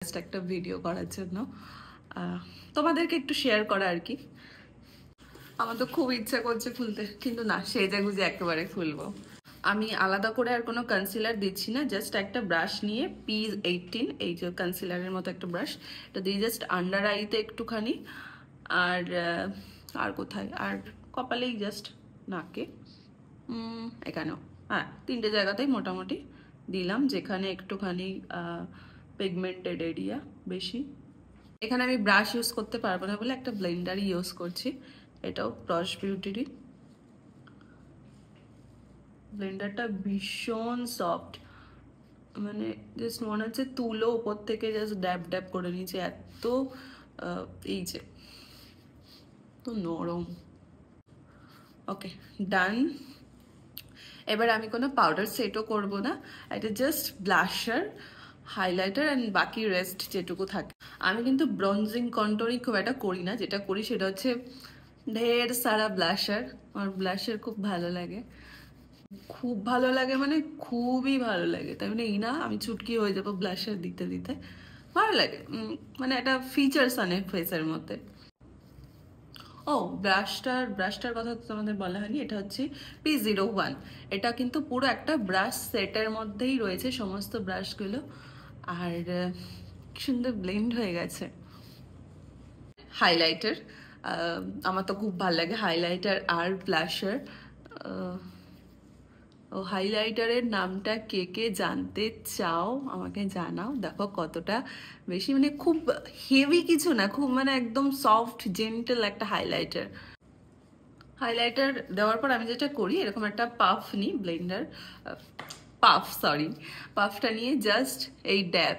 Just একটা video করার জন্য তোমাদেরকে একটু শেয়ার করা আর কি। আমার তো খুব ইচ্ছা করছে খুলতে, কিন্তু না, সেজে গুজে একেবারে খুলবো। আমি আলাদা করে আর কোনো কনসিলার দিচ্ছি না, জাস্ট একটা ব্রাশ নিয়ে P18, এই যে কনসিলারের মতো একটা ব্রাশ, এটা দিয়ে জাস্ট আন্ডার আইতে একটুখানি, আর আর কোথায়, আর কপালেই জাস্ট, নাকে, এখানেও, হ্যাঁ, তিনটে জায়গাতেই মোটামুটি দিলাম, যেখানে একটুখানি পিগমেন্টেড এরিয়া বেশি। এখানে আমি ব্রাশ ইউজ করতে পারবো না বলে একটা ব্লেন্ডারই ইউজ করছি, এটাও ক্রস বিউটিরই। ব্লেন্ডারটা ভীষণ সফট, মানে জাস্ট মনে হচ্ছে তুলো উপর থেকে জাস্ট ড্যাব ড্যাব করে নিয়েছে, এত এই যে তো নরম। ওকে, ডান। এবার আমি কোনো পাউডার সেটও করব না, এটা জাস্ট ব্লাশার, হাইলাইটার অ্যান্ড বাকি রেস্ট যেটুকু থাকে। আমি কিন্তু ব্রঞ্জিং কন্ট্রোলিং খুব একটা করি না, যেটা করি সেটা হচ্ছে ঢের সারা ব্লাশার। আমার ব্লাশার খুব ভালো লাগে, খুব ভালো লাগে, মানে খুবই ভালো লাগে, তাই মানে এই না আমি চুটকি হয়ে যাবো ব্লাশার দিতে দিতে, ভালো লাগে, মানে একটা ফিচার্স আনে ফেসের মধ্যে। ও, ব্রাশটার কথা তো তোমাদের বলা হয়নি, এটা হচ্ছে P01। এটা কিন্তু পুরো একটা ব্রাশ সেটের মধ্যেই রয়েছে সমস্ত ব্রাশগুলো, আর কি সুন্দর ব্লেন্ড হয়ে গেছে। হাইলাইটার, আমার তো খুব ভালো লাগে হাইলাইটার আর ব্লাশার। ও, হাইলাইটারের নামটা কে কে জানতে চাও আমাকে জানাও। দেখো কতটা বেশি, মানে খুব হেভি কিছু না, খুব মানে একদম সফট জেন্টল একটা হাইলাইটার। হাইলাইটার দেওয়ার পর আমি যেটা করি, এরকম একটা পাফ নিই, পাফটা নিয়ে জাস্ট এই ড্যাব,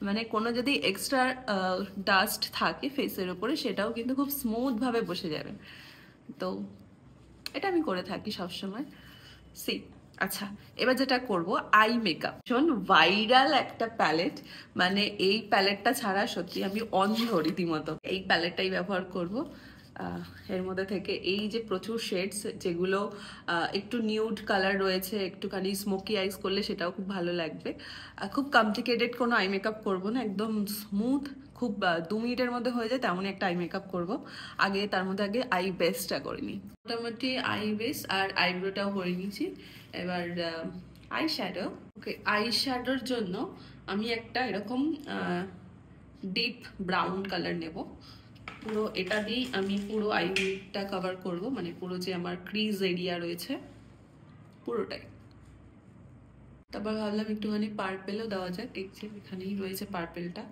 মানে কোনো যদি এক্সট্রা ডাস্ট থাকে ফেসের উপরে সেটাও কিন্তু খুব স্মুথভাবে বসে যাবে। তো এটা আমি করে থাকি সবসময়। সি, আচ্ছা, এবার যেটা করব, আই মেকআপ। ভীষণ ভাইরাল একটা প্যালেট, মানে এই প্যালেটটা ছাড়া সত্যি আমি অন্ধ রীতিমতো। এই প্যালেটটাই ব্যবহার করব। এর মধ্যে থেকে এই যে প্রচুর শেডস, যেগুলো একটু নিউড কালার রয়েছে, একটুখানি স্মোকি আইস করলে সেটাও খুব ভালো লাগবে। খুব কমপ্লিকেটেড কোনো আই মেকআপ করবো না, একদম স্মুথ, খুব 2 মিনিটের মধ্যে হয়ে যায় তেমনই একটা আই মেকআপ করবো। তার মধ্যে আগে আই বেসটা করে নিই। মোটামুটি আই বেস আর আইব্রোটাও করে নিয়েছি। এবার আই শ্যাডো। ওকে, আই শ্যাডোর জন্য আমি একটা এরকম ডিপ ব্রাউন কালার নেব। পুরো এটা দিয়েই আমি পুরো আইটা কভার করব, মানে পুরো যে আমার ক্রিজ এরিয়া রয়েছে পুরোটাই। তারপর ভাবলাম একটুখানি পার্পেলও দেওয়া যাক, এখানেই রয়েছে পার্পেলটা,